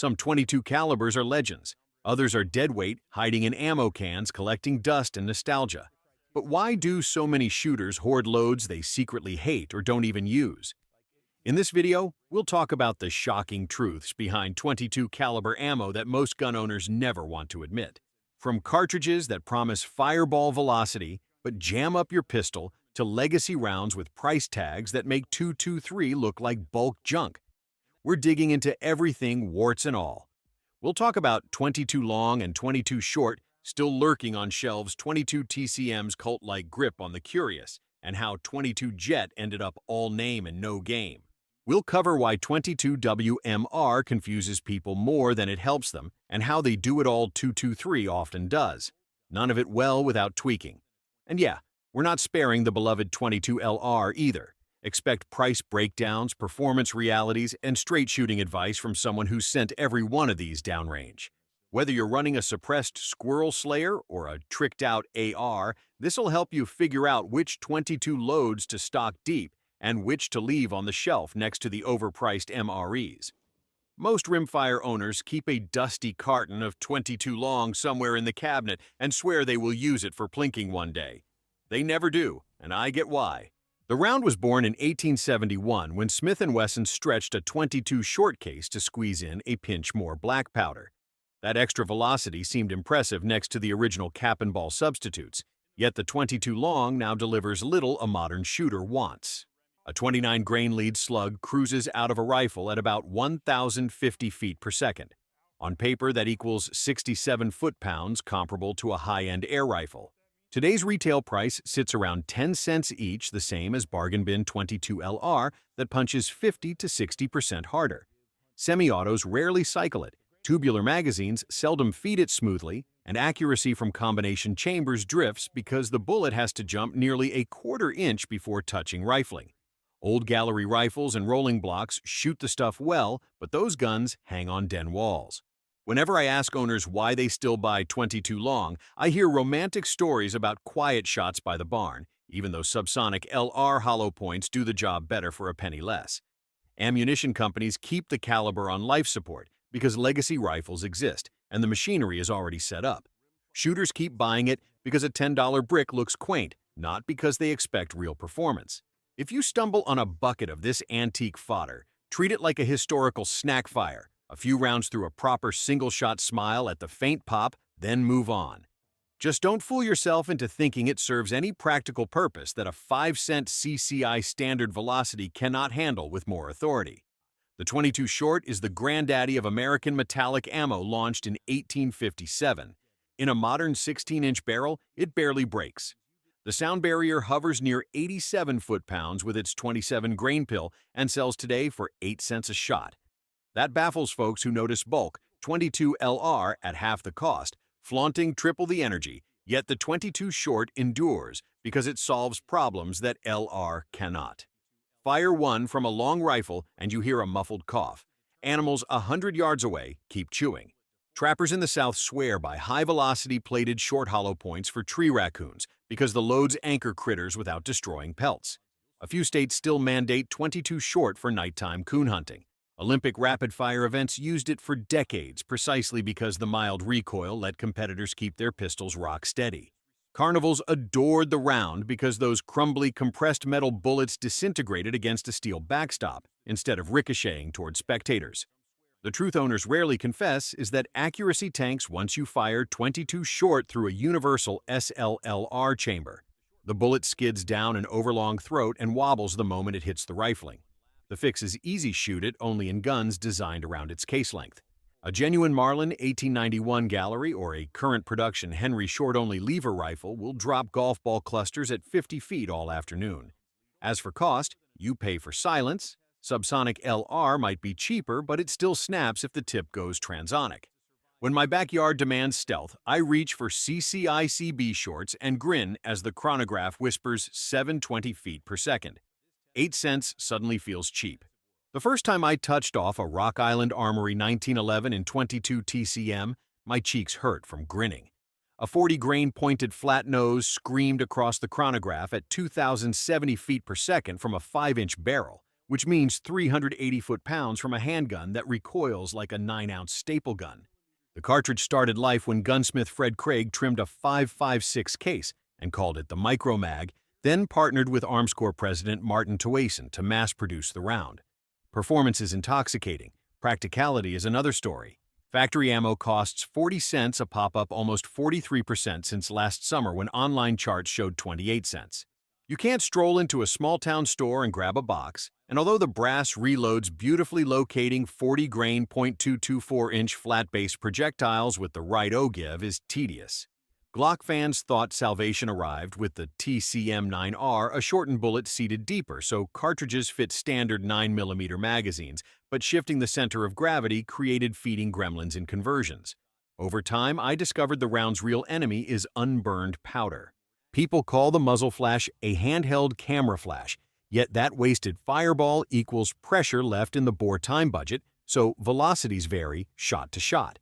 Some 22 calibers are legends. Others are deadweight, hiding in ammo cans, collecting dust and nostalgia. But why do so many shooters hoard loads they secretly hate or don't even use? In this video, we'll talk about the shocking truths behind 22 caliber ammo that most gun owners never want to admit. From cartridges that promise fireball velocity but jam up your pistol, to legacy rounds with price tags that make 223 look like bulk junk. We're digging into everything, warts and all. We'll talk about 22 long and 22 short, still lurking on shelves, 22 TCM's cult-like grip on the curious, and how 22 Jet ended up all name and no game. We'll cover why 22 WMR confuses people more than it helps them, and how they do it all 223 often does. None of it well without tweaking. And yeah, we're not sparing the beloved 22 LR either. Expect price breakdowns, performance realities, and straight shooting advice from someone who's sent every one of these downrange. Whether you're running a suppressed Squirrel Slayer or a tricked-out AR, this'll help you figure out which 22 loads to stock deep and which to leave on the shelf next to the overpriced MREs. Most rimfire owners keep a dusty carton of 22 long somewhere in the cabinet and swear they will use it for plinking one day. They never do, and I get why. The round was born in 1871 when Smith & Wesson stretched a 22 short case to squeeze in a pinch more black powder. That extra velocity seemed impressive next to the original cap and ball substitutes, yet the 22 long now delivers little a modern shooter wants. A 29-grain lead slug cruises out of a rifle at about 1,050 feet per second. On paper, that equals 67 foot-pounds, comparable to a high-end air rifle. Today's retail price sits around 10 cents each, the same as bargain bin 22 LR that punches 50 to 60% harder. Semi-autos rarely cycle it, tubular magazines seldom feed it smoothly, and accuracy from combination chambers drifts because the bullet has to jump nearly a quarter inch before touching rifling. Old gallery rifles and rolling blocks shoot the stuff well, but those guns hang on den walls. Whenever I ask owners why they still buy 22 long, I hear romantic stories about quiet shots by the barn, even though subsonic LR hollow points do the job better for a penny less. Ammunition companies keep the caliber on life support because legacy rifles exist and the machinery is already set up. Shooters keep buying it because a $10 brick looks quaint, not because they expect real performance. If you stumble on a bucket of this antique fodder, treat it like a historical snack fire. A few rounds through a proper single-shot smile at the faint pop, then move on. Just don't fool yourself into thinking it serves any practical purpose that a 5-cent CCI standard velocity cannot handle with more authority. The 22 short is the granddaddy of American metallic ammo launched in 1857. In a modern 16-inch barrel, it barely breaks. The sound barrier hovers near 87 foot-pounds with its 27 grain pill and sells today for 8 cents a shot. That baffles folks who notice bulk 22 LR at half the cost, flaunting triple the energy, yet the 22 short endures because it solves problems that LR cannot. Fire one from a long rifle and you hear a muffled cough. Animals 100 yards away keep chewing. Trappers in the South swear by high-velocity plated short hollow points for tree raccoons because the loads anchor critters without destroying pelts. A few states still mandate 22 short for nighttime coon hunting. Olympic rapid-fire events used it for decades precisely because the mild recoil let competitors keep their pistols rock steady. Carnivals adored the round because those crumbly compressed metal bullets disintegrated against a steel backstop instead of ricocheting toward spectators. The truth owners rarely confess is that accuracy tanks once you fire 22 short through a universal SLLR chamber. The bullet skids down an overlong throat and wobbles the moment it hits the rifling. The fix is easy shoot it only in guns designed around its case length. A genuine Marlin 1891 Gallery or a current production Henry short-only lever rifle will drop golf ball clusters at 50 feet all afternoon. As for cost, you pay for silence. Subsonic LR might be cheaper, but it still snaps if the tip goes transonic. When my backyard demands stealth, I reach for CCI-CB shorts and grin as the chronograph whispers 720 feet per second. 8 cents suddenly feels cheap. The first time I touched off a Rock Island Armory 1911 in 22 TCM, my cheeks hurt from grinning. A 40-grain pointed flat nose screamed across the chronograph at 2,070 feet per second from a 5-inch barrel, which means 380 foot-pounds from a handgun that recoils like a 9-ounce staple gun. The cartridge started life when gunsmith Fred Craig trimmed a 5.56 case and called it the Micro Mag, then partnered with Arms Corps President Martin Tawason to mass-produce the round. Performance is intoxicating. Practicality is another story. Factory ammo costs 40 cents a pop, up almost 43% since last summer when online charts showed 28 cents. You can't stroll into a small-town store and grab a box, and although the brass reloads beautifully locating 40-grain .224-inch flat-base projectiles with the right ogive is tedious. Glock fans thought salvation arrived with the TCM-9R, a shortened bullet seated deeper so cartridges fit standard 9mm magazines, but shifting the center of gravity created feeding gremlins in conversions. Over time, I discovered the round's real enemy is unburned powder. People call the muzzle flash a handheld camera flash, yet that wasted fireball equals pressure left in the bore time budget, so velocities vary shot to shot.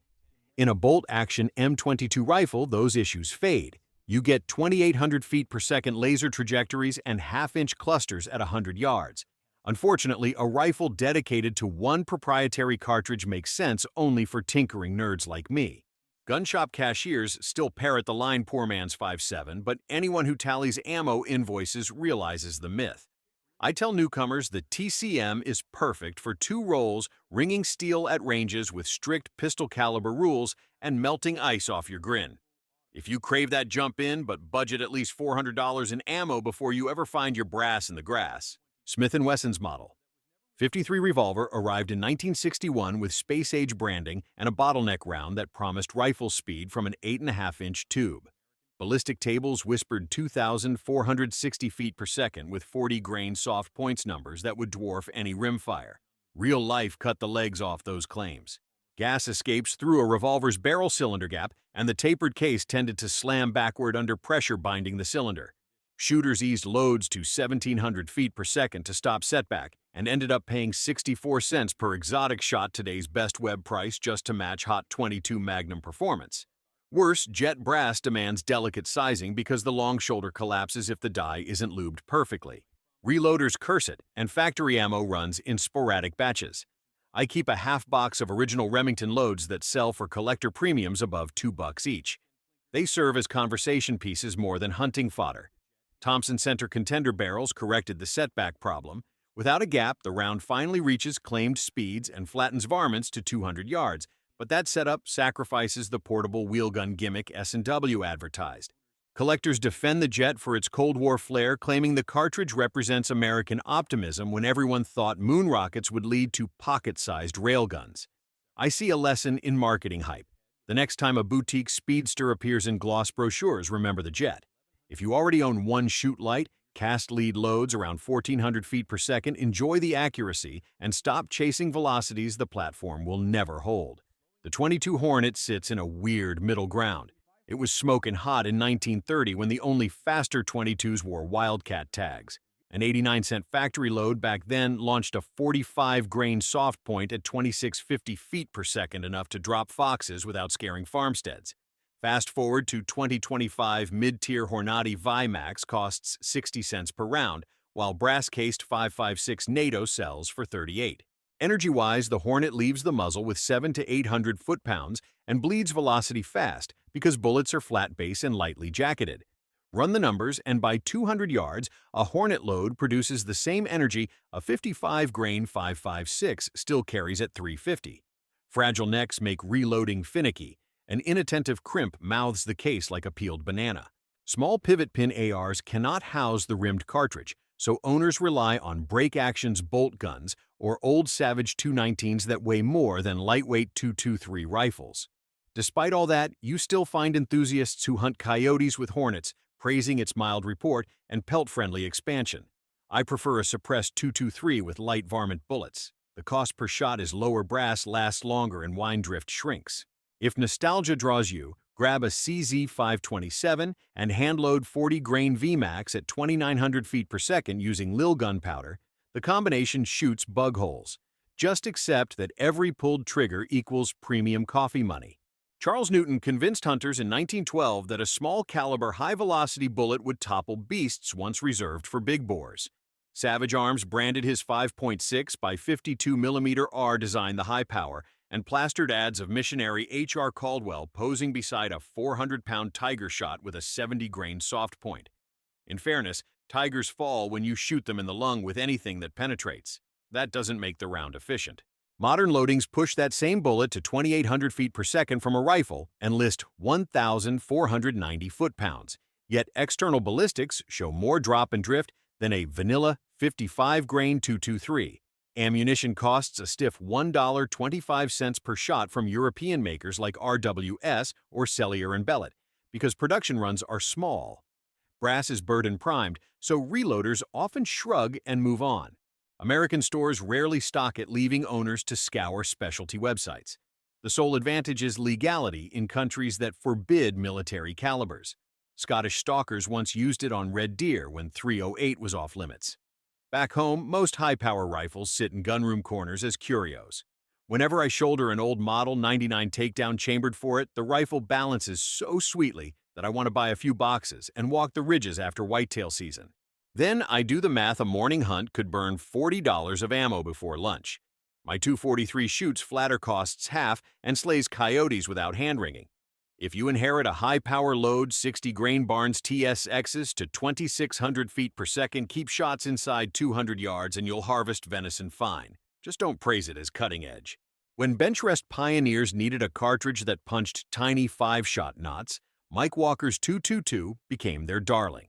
In a bolt-action M22 rifle, those issues fade. You get 2,800 feet per second laser trajectories and half-inch clusters at 100 yards. Unfortunately, a rifle dedicated to one proprietary cartridge makes sense only for tinkering nerds like me. Gun shop cashiers still parrot the line "poor man's 5.7", but anyone who tallies ammo invoices realizes the myth. I tell newcomers the TCM is perfect for 2 rolls, ringing steel at ranges with strict pistol caliber rules and melting ice off your grin. If you crave that jump in but budget at least $400 in ammo before you ever find your brass in the grass. Smith & Wesson's Model 53 revolver arrived in 1961 with space-age branding and a bottleneck round that promised rifle speed from an 8.5-inch tube. Ballistic tables whispered 2,460 feet per second with 40-grain soft points numbers that would dwarf any rimfire. Real life cut the legs off those claims. Gas escapes through a revolver's barrel cylinder gap, and the tapered case tended to slam backward under pressure binding the cylinder. Shooters eased loads to 1,700 feet per second to stop setback and ended up paying 64 cents per exotic shot, today's best web price, just to match Hot 22 Magnum performance. Worse, jet brass demands delicate sizing because the long shoulder collapses if the die isn't lubed perfectly. Reloaders curse it, and factory ammo runs in sporadic batches. I keep a half box of original Remington loads that sell for collector premiums above $2 each. They serve as conversation pieces more than hunting fodder. Thompson Center contender barrels corrected the setback problem. Without a gap, the round finally reaches claimed speeds and flattens varmints to 200 yards, but that setup sacrifices the portable wheelgun gimmick S&W advertised. Collectors defend the jet for its Cold War flair, claiming the cartridge represents American optimism when everyone thought moon rockets would lead to pocket-sized railguns. I see a lesson in marketing hype. The next time a boutique speedster appears in gloss brochures, remember the jet. If you already own one shoot light, cast lead loads around 1,400 feet per second, enjoy the accuracy and stop chasing velocities the platform will never hold. The .22 Hornet sits in a weird middle ground. It was smoking hot in 1930 when the only faster .22s wore Wildcat tags. An 89-cent factory load back then launched a 45-grain soft point at 2,650 feet per second, enough to drop foxes without scaring farmsteads. Fast forward to 2025, mid-tier Hornet ViMax costs 60 cents per round, while brass-cased 5.56 NATO sells for 38. Energy-wise, the Hornet leaves the muzzle with 700 to 800 foot-pounds and bleeds velocity fast because bullets are flat base and lightly jacketed. Run the numbers, and by 200 yards, a Hornet load produces the same energy a 55-grain 5.56 still carries at 350. Fragile necks make reloading finicky. An inattentive crimp mouths the case like a peeled banana. Small pivot pin ARs cannot house the rimmed cartridge, so owners rely on Break Action's bolt guns or old Savage 219s that weigh more than lightweight .223 rifles. Despite all that, you still find enthusiasts who hunt coyotes with Hornets, praising its mild report and pelt-friendly expansion. I prefer a suppressed .223 with light varmint bullets. The cost per shot is lower, brass lasts longer, and wine drift shrinks. If nostalgia draws you, grab a CZ527 and handload 40-grain VMAX at 2,900 feet per second using Lil gunpowder. The combination shoots bug holes. Just accept that every pulled trigger equals premium coffee money. Charles Newton convinced hunters in 1912 that a small-caliber, high-velocity bullet would topple beasts once reserved for big bores. Savage Arms branded his 5.6 by 52 mm R design the high power, and plastered ads of missionary H.R. Caldwell posing beside a 400-pound tiger shot with a 70-grain soft point. In fairness, tigers fall when you shoot them in the lung with anything that penetrates. That doesn't make the round efficient. Modern loadings push that same bullet to 2,800 feet per second from a rifle and list 1,490 foot-pounds. Yet external ballistics show more drop and drift than a vanilla 55-grain .223. Ammunition costs a stiff $1.25 per shot from European makers like RWS or Cellier & Bellet, because production runs are small. Brass is burred and primed, so reloaders often shrug and move on. American stores rarely stock it, leaving owners to scour specialty websites. The sole advantage is legality in countries that forbid military calibers. Scottish stalkers once used it on red deer when .308 was off limits. Back home, most high-power rifles sit in gunroom corners as curios. Whenever I shoulder an old Model 99 takedown chambered for it, the rifle balances so sweetly that I want to buy a few boxes and walk the ridges after whitetail season. Then I do the math: a morning hunt could burn $40 of ammo before lunch. My .243 shoots flatter costs half and slays coyotes without hand-wringing. If you inherit a high-power load 60-grain Barnes TSXs to 2,600 feet per second, keep shots inside 200 yards and you'll harvest venison fine. Just don't praise it as cutting edge. When bench rest pioneers needed a cartridge that punched tiny 5-shot knots, Mike Walker's .222 became their darling.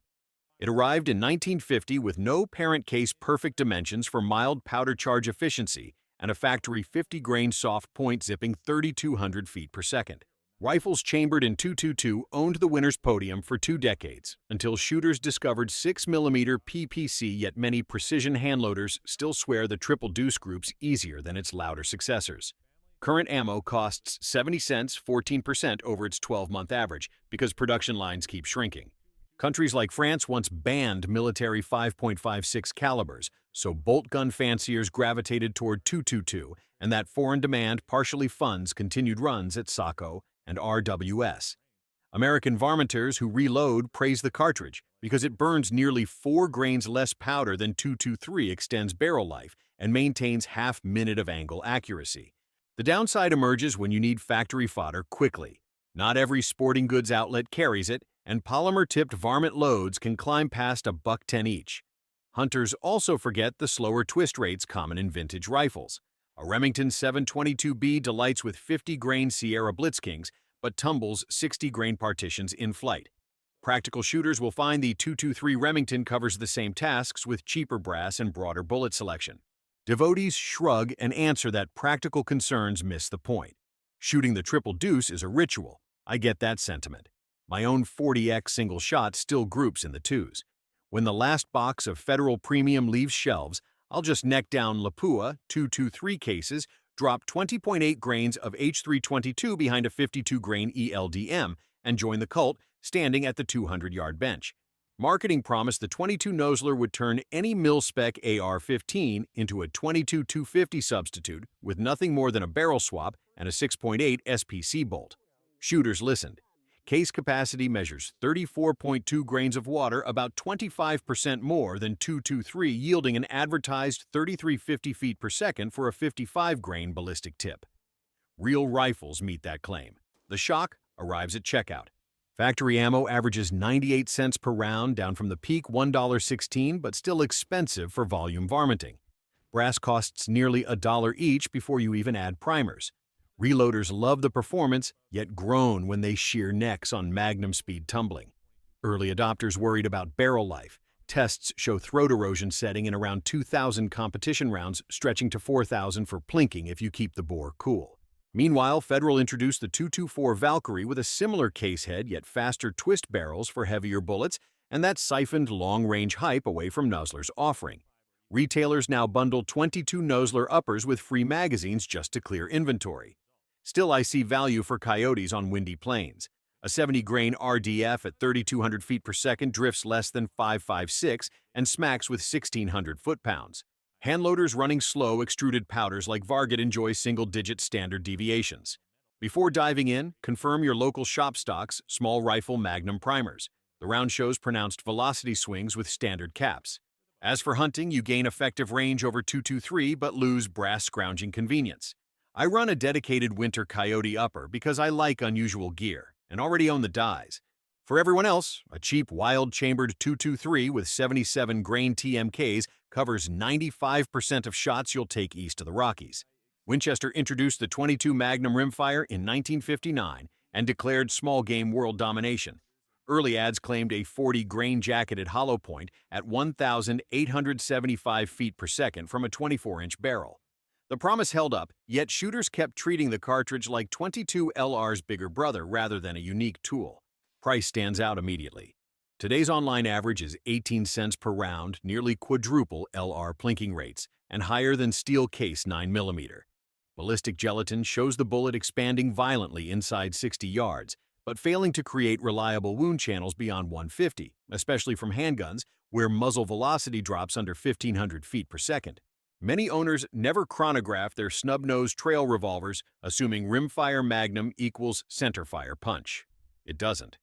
It arrived in 1950 with no parent case, perfect dimensions for mild powder charge efficiency, and a factory 50-grain soft point zipping 3,200 feet per second. Rifles chambered in .222 owned the winner's podium for 2 decades, until shooters discovered 6mm PPC, yet many precision handloaders still swear the triple deuce group's easier than its louder successors. Current ammo costs 70 cents, 14% over its 12-month average, because production lines keep shrinking. Countries like France once banned military 5.56 calibers, so bolt gun fanciers gravitated toward .222, and that foreign demand partially funds continued runs at SACO and RWS. American varminters who reload praise the cartridge because it burns nearly 4 grains less powder than .223, extends barrel life, and maintains half-minute of angle accuracy. The downside emerges when you need factory fodder quickly. Not every sporting goods outlet carries it, and polymer-tipped varmint loads can climb past $1.10 each. Hunters also forget the slower twist rates common in vintage rifles. A Remington 722B delights with 50-grain Sierra Blitzkings, but tumbles 60-grain partitions in flight. Practical shooters will find the .223 Remington covers the same tasks with cheaper brass and broader bullet selection. Devotees shrug and answer that practical concerns miss the point. Shooting the triple deuce is a ritual. I get that sentiment. My own 40X single shot still groups in the twos. When the last box of Federal Premium leaves shelves, I'll just neck down Lapua .223 cases, drop 20.8 grains of H322 behind a 52-grain ELDM, and join the cult, standing at the 200-yard bench. Marketing promised the .22 Nosler would turn any mil-spec AR-15 into a .22 250 substitute with nothing more than a barrel swap and a 6.8 SPC bolt. Shooters listened. Case capacity measures 34.2 grains of water, about 25% more than .223, yielding an advertised 3,350 feet per second for a 55-grain ballistic tip. Real rifles meet that claim. The shock arrives at checkout. Factory ammo averages 98 cents per round, down from the peak $1.16, but still expensive for volume varminting. Brass costs nearly $1 each before you even add primers. Reloaders love the performance, yet groan when they shear necks on Magnum speed tumbling. Early adopters worried about barrel life. Tests show throat erosion setting in around 2,000 competition rounds, stretching to 4,000 for plinking if you keep the bore cool. Meanwhile, Federal introduced the .224 Valkyrie with a similar case head yet faster twist barrels for heavier bullets, and that siphoned long-range hype away from Nosler's offering. Retailers now bundle 22 Nosler uppers with free magazines just to clear inventory. Still, I see value for coyotes on windy plains. A 70-grain RDF at 3,200 feet per second drifts less than 5.56 and smacks with 1,600 foot-pounds. Handloaders running slow extruded powders like Varget enjoy single-digit standard deviations. Before diving in, confirm your local shop stocks small rifle Magnum primers. The round shows pronounced velocity swings with standard caps. As for hunting, you gain effective range over 223 but lose brass scrounging convenience. I run a dedicated winter coyote upper because I like unusual gear and already own the dies. For everyone else, a cheap wild-chambered 223 with 77 grain TMKs covers 95% of shots you'll take east of the Rockies. Winchester introduced the .22 Magnum rimfire in 1959 and declared small game world domination. Early ads claimed a 40-grain jacketed hollow point at 1,875 feet per second from a 24-inch barrel. The promise held up, yet shooters kept treating the cartridge like .22 LR's bigger brother rather than a unique tool. Price stands out immediately. Today's online average is 18 cents per round, nearly quadruple LR plinking rates, and higher than steel case 9mm. Ballistic gelatin shows the bullet expanding violently inside 60 yards, but failing to create reliable wound channels beyond 150, especially from handguns, where muzzle velocity drops under 1,500 feet per second. Many owners never chronograph their snub-nosed trail revolvers, assuming rimfire Magnum equals centerfire punch. It doesn't.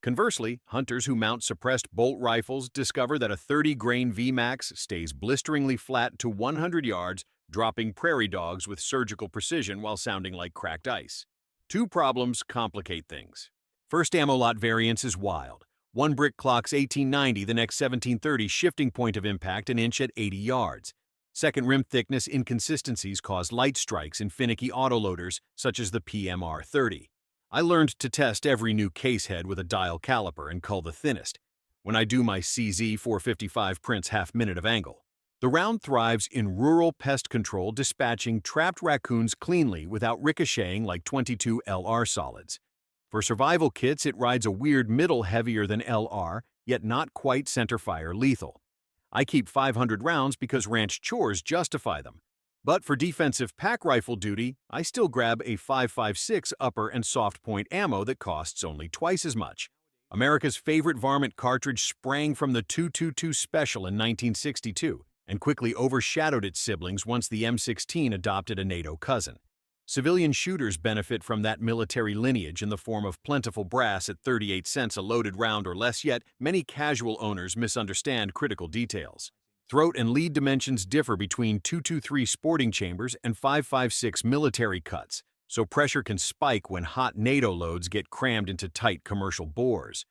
Conversely, hunters who mount suppressed bolt rifles discover that a 30-grain VMAX stays blisteringly flat to 100 yards, dropping prairie dogs with surgical precision while sounding like cracked ice. Two problems complicate things. First, ammo lot variance is wild. One brick clocks 1890, the next 1730, shifting point of impact an inch at 80 yards. Second, rim thickness inconsistencies cause light strikes in finicky autoloaders, such as the PMR-30. I learned to test every new case head with a dial caliper and cull the thinnest when I do my CZ455 Prince half-minute of angle. The round thrives in rural pest control, dispatching trapped raccoons cleanly without ricocheting like .22 LR solids. For survival kits, it rides a weird middle heavier than LR, yet not quite centerfire lethal. I keep 500 rounds because ranch chores justify them. But for defensive pack rifle duty, I still grab a 5.56 upper and soft point ammo that costs only twice as much. America's favorite varmint cartridge sprang from the 222 Special in 1962 and quickly overshadowed its siblings once the M16 adopted a NATO cousin. Civilian shooters benefit from that military lineage in the form of plentiful brass at 38 cents a loaded round or less, yet many casual owners misunderstand critical details. Throat and lead dimensions differ between 223 sporting chambers and 5.56 military cuts, so pressure can spike when hot NATO loads get crammed into tight commercial bores.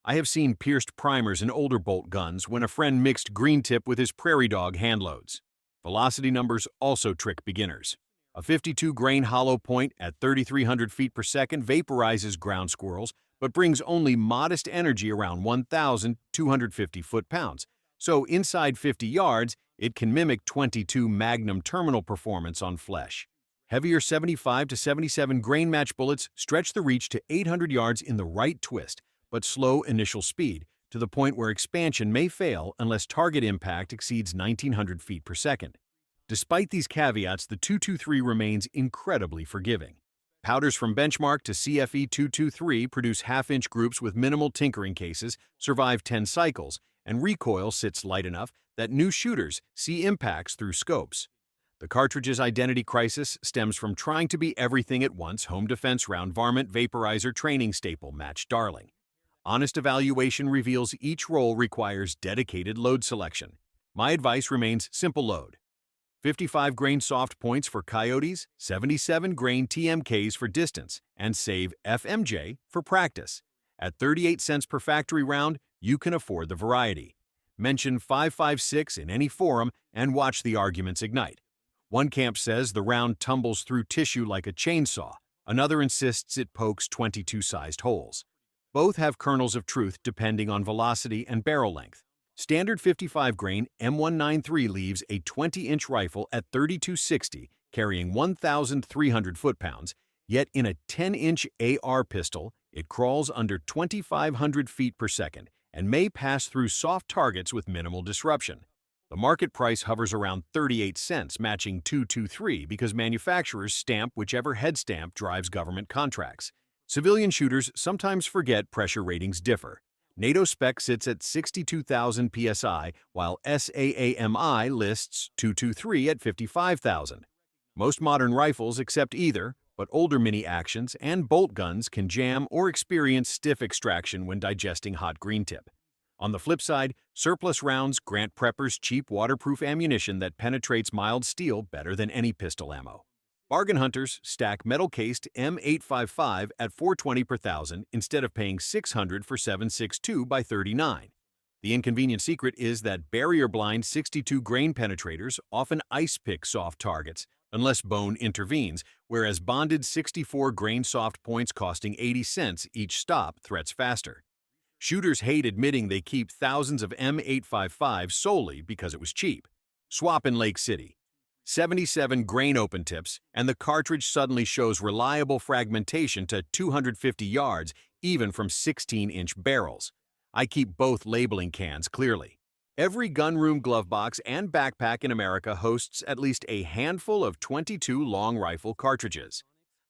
I have seen pierced primers in older bolt guns when a friend mixed green tip with his prairie dog handloads. Velocity numbers also trick beginners. A 52-grain hollow point at 3,300 feet per second vaporizes ground squirrels, but brings only modest energy around 1,250 foot-pounds. So inside 50 yards, it can mimic .22 Magnum terminal performance on flesh. Heavier 75 to 77 grain match bullets stretch the reach to 800 yards in the right twist, but slow initial speed, to the point where expansion may fail unless target impact exceeds 1,900 feet per second. Despite these caveats, the 223 remains incredibly forgiving. Powders from Benchmark to CFE 223 produce half-inch groups with minimal tinkering cases, survive 10 cycles, and recoil sits light enough that new shooters see impacts through scopes. The cartridge's identity crisis stems from trying to be everything at once: home defense round, varmint, vaporizer, training staple, match darling. Honest evaluation reveals each role requires dedicated load selection. My advice remains simple: load. 55-grain soft points for coyotes, 77-grain TMKs for distance, and save FMJ for practice. At 38 cents per factory round, you can afford the variety. Mention 5.56 in any forum and watch the arguments ignite. One camp says the round tumbles through tissue like a chainsaw. Another insists it pokes 22-sized holes. Both have kernels of truth depending on velocity and barrel length. Standard 55-grain M193 leaves a 20-inch rifle at 3260, carrying 1,300 foot-pounds, yet in a 10-inch AR pistol, it crawls under 2,500 feet per second and may pass through soft targets with minimal disruption. The market price hovers around 38 cents, matching 223, because manufacturers stamp whichever head stamp drives government contracts. Civilian shooters sometimes forget pressure ratings differ. NATO spec sits at 62,000 psi, while SAAMI lists 223 at 55,000. Most modern rifles accept either, but older mini-actions and bolt guns can jam or experience stiff extraction when digesting hot green tip. On the flip side, surplus rounds grant preppers cheap waterproof ammunition that penetrates mild steel better than any pistol ammo. Bargain hunters stack metal-cased M855 at $420 per thousand instead of paying $600 for 7.62 by 39. The inconvenient secret is that barrier-blind 62-grain penetrators often ice-pick soft targets, unless bone intervenes, whereas bonded 64-grain soft points costing 80 cents each stop threats faster. Shooters hate admitting they keep thousands of M855 solely because it was cheap. Swap in Lake City. 77 grain open tips, and the cartridge suddenly shows reliable fragmentation to 250 yards, even from 16-inch barrels. I keep both labeling cans clearly. Every gunroom glove box and backpack in America hosts at least a handful of 22 long rifle cartridges.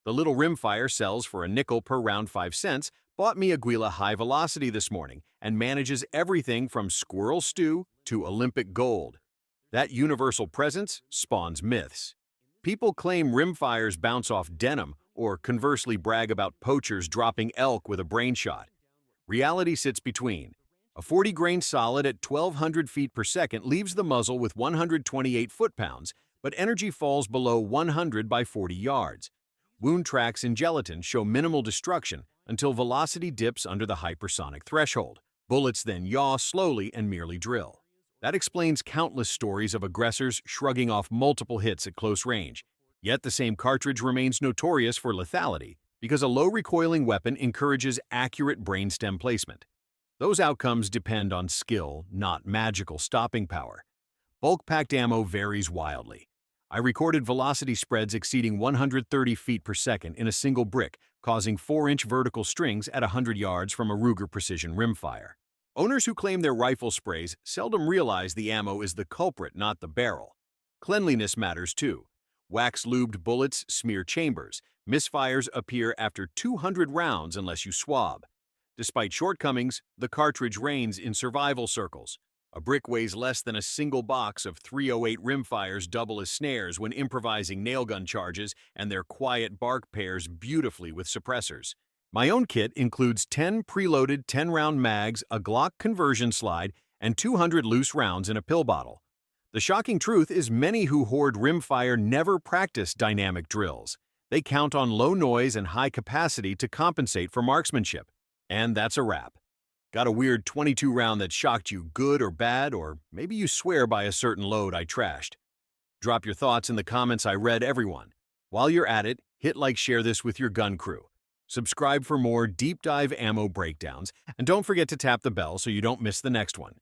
The little rimfire sells for a nickel per round 5 cents, bought me Aguila High Velocity this morning, and manages everything from squirrel stew to Olympic gold. That universal presence spawns myths. People claim rimfires bounce off denim, or conversely brag about poachers dropping elk with a brain shot. Reality sits between. A 40-grain solid at 1,200 feet per second leaves the muzzle with 128 foot-pounds, but energy falls below 100 by 40 yards. Wound tracks in gelatin show minimal destruction until velocity dips under the hypersonic threshold. Bullets then yaw slowly and merely drill. That explains countless stories of aggressors shrugging off multiple hits at close range. Yet the same cartridge remains notorious for lethality because a low-recoiling weapon encourages accurate brainstem placement. Those outcomes depend on skill, not magical stopping power. Bulk-packed ammo varies wildly. I recorded velocity spreads exceeding 130 feet per second in a single brick, causing 4-inch vertical strings at 100 yards from a Ruger precision rimfire. Owners who claim their rifle sprays seldom realize the ammo is the culprit, not the barrel. Cleanliness matters too. Wax-lubed bullets smear chambers. Misfires appear after 200 rounds unless you swab. Despite shortcomings, the cartridge reigns in survival circles. A brick weighs less than a single box of 308 rimfires double as snares when improvising nailgun charges, and their quiet bark pairs beautifully with suppressors. My own kit includes 10 preloaded 10-round mags, a Glock conversion slide, and 200 loose rounds in a pill bottle. The shocking truth is many who hoard rimfire never practice dynamic drills. They count on low noise and high capacity to compensate for marksmanship. And that's a wrap. Got a weird 22 round that shocked you, good or bad, or maybe you swear by a certain load I trashed? Drop your thoughts in the comments. I read everyone. While you're at it, hit like, share this with your gun crew. Subscribe for more deep dive ammo breakdowns, and don't forget to tap the bell so you don't miss the next one.